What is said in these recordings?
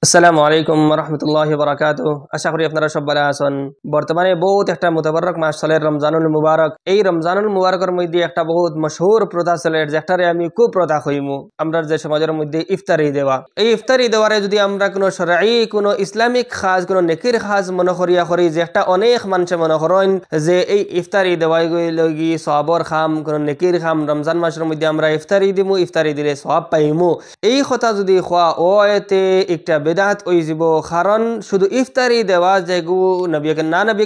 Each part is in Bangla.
আসসালামু আলাইকুম রহমতুল্লাহি বারাকাতুহু। আশা করি আপনারা সব ভালো আছেন। বর্তমানে বহুত একটা মুতাবারক মাস চলে রমজানুল মুবারক। এই রমজানুল মুবারকের মধ্যে একটা বহুত মশহুর প্রথা চলে, যেটারে আমি খুব প্রথা কইমু। আমরা যে সমাজের মধ্যে ইফতারি দেওয়া, এই ইফতারি দেওয়ারে যদি আমরা কোনো শরঈ কোনো ইসলামিক খাজ কোনো নেকির খাজ মনে করিয়া করি, যে একটা অনেক মানুষে মনে করেন যে এই ইফতারি দেওয়াই গি সওয়াবর খাম, কোনো নেকির খাম, রমজান মাসের মধ্যে আমরা ইফতারি দিমু, ইফতারি দিলে সওয়াব পাইমু। এই কথা যদি খোয়া ওতে একটা বেদাত ওই যাব। কারণ শুধু ইফতারি দেওয়া যেগু নবী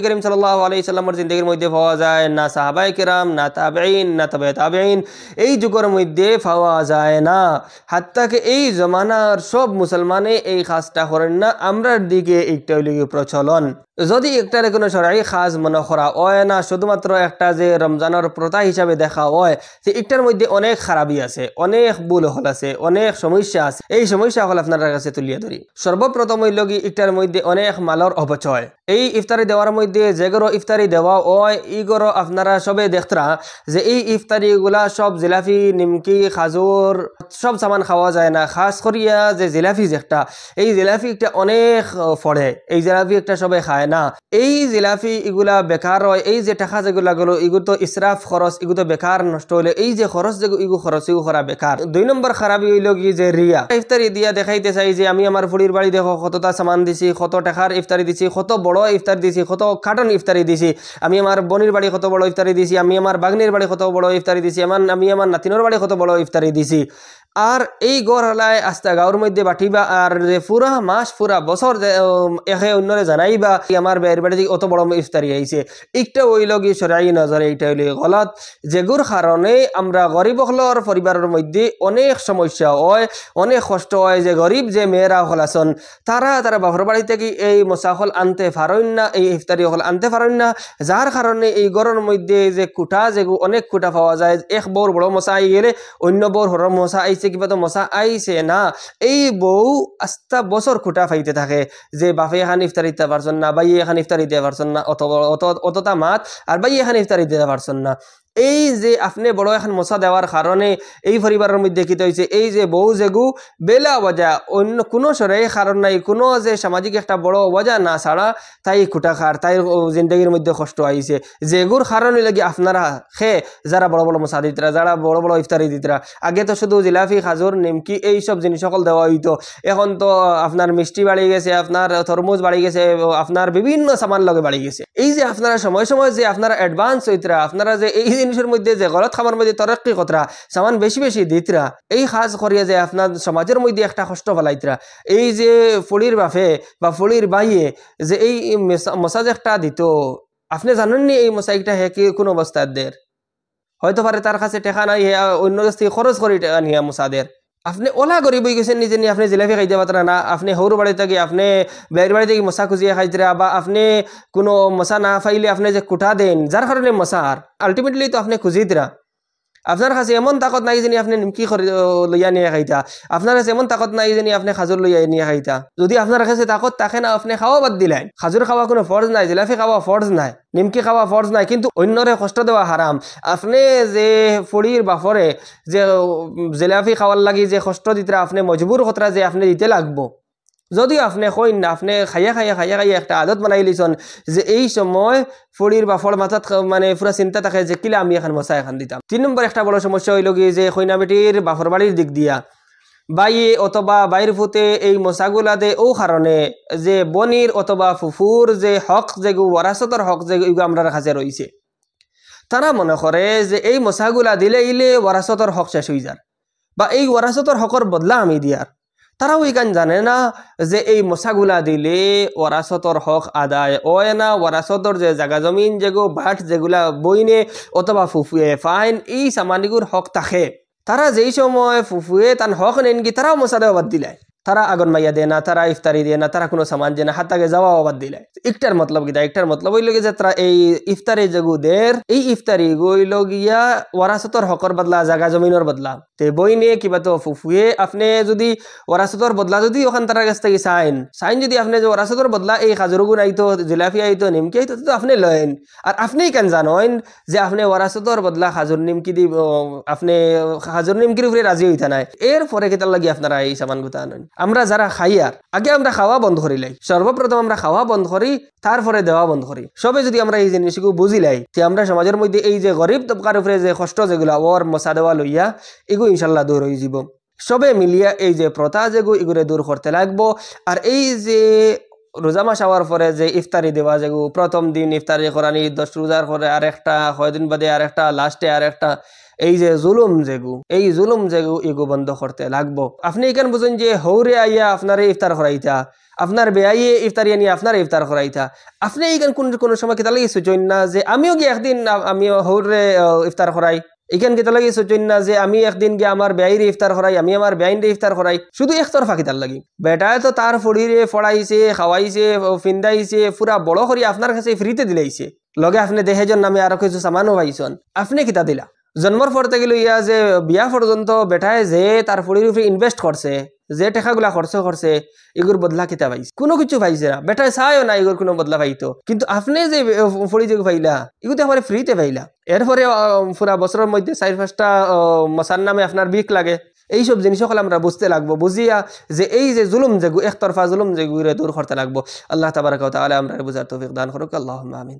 করিম সাল্লাল্লাহু আলাইহি সাল্লামের জিন্দেগির মধ্যে পাওয়া যায় না, সাহাবায়ে কেরাম না তাবেঈন না তবে তাবেঈন এই যুগের মধ্যে পাওয়া যায় না। হাত্তাকে এই জমানার সব মুসলমানে এই কাজটা করেন না। আমরার দিকে একটা প্রচলন, যদি একটারে কোনো শরঈ খাজ মনে করা হয় না, শুধুমাত্র একটা যে রমজানের প্রথা হিসাবে দেখা হয়, যে একটার মধ্যে অনেক খারাপই আছে, অনেক ভুল হল আছে, অনেক সমস্যা আছে। এই সমস্যা হল আপনার কাছে তুলিয়া ধরি। সর্বপ্রথম হইল কি, একটার মধ্যে অনেক মালর অপচয়। এই ইফতারি দেওয়ার মধ্যে যেগুলো ইফতারি দেওয়া হয় ইগরো আপনারা সবে দেখতরা যে এই ইফতারি গুলা সব জিলাফি নিমকি খাজুর সব সামান খাওয়া যায় না। খাস করিয়া যে জিলাফি যেটা, এই জিলাফি একটা অনেক ফড়ে, এই জিলাফি একটা সবে খায় না। এই জিলাফি এগুলা বেকার হয়। এই যে টাকা যেগুলা গেলো এগুলো তো ইসরাফ খরচ, এগুলো তো বেকার নষ্ট হইলে এই যে খরচ যে ইগু খরচ এগু করা বেকার। 2 নম্বর খারাপই হইল কি যে রিয়া। ইফতারি দিয়া দেখাইতে চাই যে আমি আমার ফুড়ির বাড়ি দেখো কতটা সামান দিছি, কত টাকার ইফতারি দিছি, কত বড় ইফতারি দিছি, কত কার্টন ইফতারি দিছি। আমি আমার বোনের বাড়ি কত বড় ইফতারি দিছি, আমি আমার বাগনির বাড়ি কত বড় ইফতারি দিছি, আমি আমার নাতিনোর বাড়ি কত বড় ইফতারি দিছি। আর এই গড় হলায় আস্তা গাঁর মধ্যে বাটিবা, আর যে পুরা মাস পুরা বছর একে অন্যরে জানাইবা আমার বের বাড়ি থেকে অত বড় ইফতারি আইছে। একটা হইল কি শরঈ নজরে এইটা হইল গলত, যেগুর কারণে আমরা গরিব হলর পরিবারের মধ্যে অনেক সমস্যা হয়, অনেক কষ্ট হয়। যে গরিব যে মেয়েরা হল আছেন তারা বাপর বাড়ি থেকে এই মশাহল আনতে পারেন না, এই ইফতারি হল আনতে পারেন না, যার কারণে এই গড়ের মধ্যে যে কুটা যেগু অনেক কুটা পাওয়া যায়। এক বউর বড় মশা আই গেলে অন্য বউর হর মশা আইছে কিবা তো মশা আইছে না, এই বউ আস্তা বছর খুঁটা ফাইতে থাকে যে বাপে এখান ইফতারি দিতে পারছেন না, ভাই এখান ইফতারি দিতে পারছেন না, অতটা মাত আর ভাই এখান ইফতারি দিতে পারছেন না। এই যে আপনি বড় এখন মশা দেওয়ার কারণে এই পরিবারের মধ্যে কি হয়েছে, এই যে বউ যেগু বেলা বজা অন্য কোনো শরঈ কারণ নাই, কোনো যে সামাজিক একটা বড় বজা না ছাড়া তাই খুঁটা খার, তাই জিন্দগির মধ্যে কষ্ট আইছে। যেগুর কারণে লাগি আপনারা যারা বড় বড় মশা দিতরা, যারা বড় বড় ইফতারি দিতরা, আগে তো শুধু জিলাফি খাজুর নিমকি এই সব জিনিস সকল দেওয়া হইতো। এখন তো আপনার মিষ্টি বাড়ি গেছে, আপনার তরমুজ বাড়ি গেছে, আপনার বিভিন্ন সামান লগে বাড়ি গেছে। এই যে আপনারা সময় সময় যে আপনারা অ্যাডভান্স হইতরা, আপনারা যে এই জিনিসের মধ্যে যে গলত খাবার মধ্যে তরক্কি কতরা সামান বেশি বেশি দিতরা, এই খাস করিয়া যে আপনার সমাজের মধ্যে একটা কষ্ট ফেলাইতরা। এই যে ফুলির বাফে বা ফুলির বাইয়ে যে এই মশাজ একটা দিত, আপনি জানেননি এই মশাইটা হে কি কোন অবস্থার দের হয়তো পারে তার কাছে টেকা নাই, অন্য কাছ থেকে খরচ করে টেকা নিয়ে মুসাদের। আপনি ওলা গরিব হয়ে গেছেন নিজে নিয়ে, আপনি জিলাপি খাইতে পারতেন না, আপনি হৌর বাড়ি থেকে আপনি বের বাড়ি থেকে মশা খুঁজিয়ে খাইতরা, বা আপনি কোনো মশা না পাইলে আপনি যে কুটা দেন যার কারণে মশার আলটিমেটলি তো আপনি খুঁজিতরা। আপনার কাছে এমন তাকত নাই যে আপনি নিমকি লইয়া নিয়ে খাইতা, আপনার কাছে এমন তাকত নাই যে আপনি খাজুর লইয়া নিয়ে খাইতা। যদি আপনার কাছে তাকত থাকে না, আপনি খাওয়া বাদ দিলেন। খাজুর খাওয়া কোনো ফরজ নাই, জিলাফি খাওয়া ফরজ নাই, নিমকি খাওয়া ফরজ নাই, কিন্তু অন্যরে কষ্ট দেওয়া হারাম। আপনি যে ফড়ির বাফরে যে জিলাফি খাওয়ার লাগি যে কষ্ট দিতরা, আপনি মজবুর কতরা যে আপনি দিতে লাগবো। যদি আপনি কইন না, আপনি খাইয়া একটা আদত বানাই লিছন যে এই সময় ফড়ির বা ফল মাথাত মানে পুরা চিন্তা থাকে যে কিলা আমি এখন মশা এখন দিতাম। 3 নম্বর একটা বড় সমস্যা হইল কি যে কইনা বেটির বাফর বাড়ির দিক দিয়া বাইয়ে অথবা বাইর ফুতে এই মশাগুলা দে ও কারণে যে বনির অথবা ফুফুর যে হক যেগু ওয়ারাসতর হক যেগু আমরা কাছে রয়েছে, তারা মনে করে যে এই মশাগুলা দিলে ইলে ওয়ারাসতর হক শেষ হয়ে যার, বা এই ওয়ারাসতর হকর বদলা আমি দিয়ার। তারাও ইগান জানে না যে এই মশাগুলা দিলে ওয়ারাসতর হক আদায় হয় না। ওয়ারাসতর যে জায়গা জমিন যেগো বাট যেগুলা বইনে অথবা ফুফুয়ে ফাইন এই সামানিগুর হক থাকে, তারা যেই সময় ফুফুয়ে তান হক নেন কি তারাও মশা দেওয়া বাদ দিলায়। তারা আগুন মাইয়া দেয় না, তারা ইফতারি দেয় না, তারা কোনো সামান দেয় না, হাতাকে যাওয়া বাদ দিলায়। একটার মতলব কি, একটার মতলব হইল যে তারা এই ইফতারি যেগুদের এই ইফতারি গইল গিয়া ওয়ারাসতর হকর বদলা জায়গা জমিনের বদলা। তে বই নিয়ে কিবা তো ফুফুয়ে আপনি যদি ওরাসতর বদলা যদি ওখান তার কাছ থেকে সাইন যদি আপনি যে ওরাসতর বদলা এই খাজুরগুন আইতো জিলাপি আইতো নিমকি আইতো তো আপনি লয়েন আর আপনি কেন জানেন যে আপনি ওরাসতর বদলা খাজুর নিমকি দি আপনি খাজুর নিমকির উপরে রাজি হইতা নাই এরপরে কেতার লাগি আপনারা এই সামান গুতা আনেন আমরা যারা খাইয়ার আগে আমরা খাওয়া বন্ধ করিলাই সর্বপ্রথম আমরা খাওয়া বন্ধ করি তারপরে দেওয়া বন্ধ করি সবে যদি আমরা এই জিনিসগুলো বুঝিলাই যে আমরা সমাজের মধ্যে এই যে গরিব তবকার উপরে যে কষ্ট যেগুলো ওর মশা দেওয়া লইয়া এগুলো ইনশাল্লাহ দূর হয়ে যাব সবে মিলিয়া এই যে প্রথা যেগুলো এগুলো দূর করতে লাগবো আর এই যে রোজা মাস হওয়ার পরে যে ইফতারি দেওয়া যেগুলো প্রথম দিন ইফতারি করানি 10 রোজার পরে আরেকটা কয়দিন বাদে আরেকটা লাস্টে আরেকটা এই যে জুলুম যেগু এগু বন্ধ করতে লাগবো আপনি এখানে বুঝুন যে হৌরে আইয়া আপনার ইফতার করাইতা আপনার বেআইয়ে ইফতারি আনিয়ে আপনার ইফতার করাইতা আপনি এইখানে কোনো সময় কেতা লাগি সুচইন না যে আমিও গিয়ে একদিন আমি হৌরে ইফতার করাই এখান কেতা লাগি সুচইন না যে আমি একদিন গিয়ে আমার বেআইরে ইফতার করাই আমি আমার বেআইনরে ইফতার করাই শুধু একতরফা কেতার লাগি বেটায় তো তার ফড়িরে ফড়াইছে খাওয়াইছে ফিন্দাইছে পুরা বড় করি আপনার কাছে ফ্রিতে দিলাইছে লগে আপনি দেহেজন নামে আরো কিছু সামানও পাইছেন আপনি কিতা দিলা জন্মর পর থেকে লইয়া যে বিয়া পর্যন্ত বেটায় যে তার ফুড়ির উপরে ইনভেস্ট করছে যে টাকাগুলা খরচ করছে এগুর বদলা কিতা পাইছে কোনো কিছু পাইছে না বেটায় চায়ও না এগুর কোনো বদলা পাইতো কিন্তু আপনি যে ফুড়ি যে পাইলা এগুলো তো ফ্রিতে পাইলা এরপরে পুরা বছরের মধ্যে 4-5টা মশার নামে আপনার বিক লাগে এইসব জিনিস সকল আমরা বুঝতে লাগবো বুঝিয়া যে এই যে জুলুম যেগু একতরফা জুলুম যেগুলো দূর করতে লাগবো আল্লাহ তাবারাক ওয়া তাআলা আমরা বুঝার তৌফিক দান করুক আল্লাহুম্মা আমিন